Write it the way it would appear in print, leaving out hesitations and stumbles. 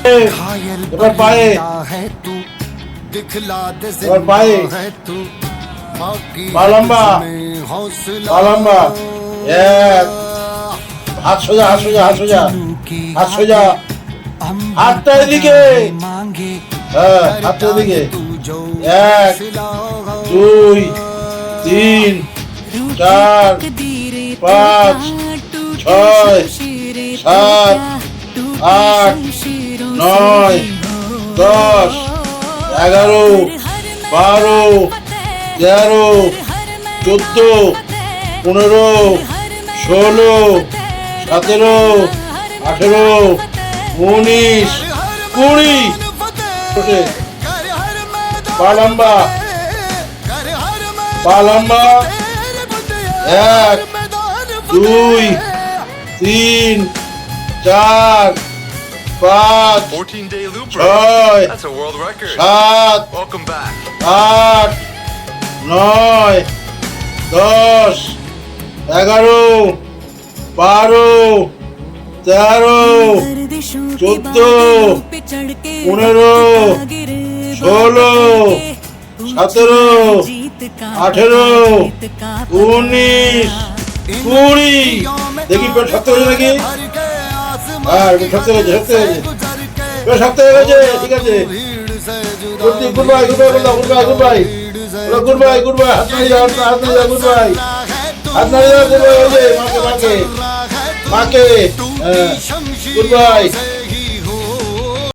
এবার পায়ে, এবার পায়ে, পা লম্বা, পা লম্বা, এক, হাত সোজা, হাত সোজা, হাত সোজা, হাত সোজা, হাতটা এদিকে, হ্যাঁ হাতটা এদিকে, এক, দুই, তিন, চার, পাঁচ, ছয়, সাত, আট, নয়, 10, 11, 12, 13, 14, 15, 16, 17, 18, 19, 20, পা লম্বা, পা লম্বা, 1, 2, 3, 4, 5, 14-day loop 6, break. That's a world record. 7, Welcome back. 8, 9, 10, 11, 12, 13, 14, 15, 16, 17, 18, 19, 20। দেখি পেট শক্ত হয়েছে নাকি? হ্যাঁ শক্ত হয়েছে, শক্ত হয়েছে, পেট শক্ত হয়ে গেছে। ঠিক আছে, গুড বাই, গুড বাই বললাম, good bye, good bye, good bye, good bye, হাত নাড়িয়ে যাও, হাত নাড়িয়ে যাও, গুড বাই, হাত নাড়িয়ে যাও, গুড বাই হয়েছে, মাকে মাকে মাকে, হ্যাঁ গুড বাই।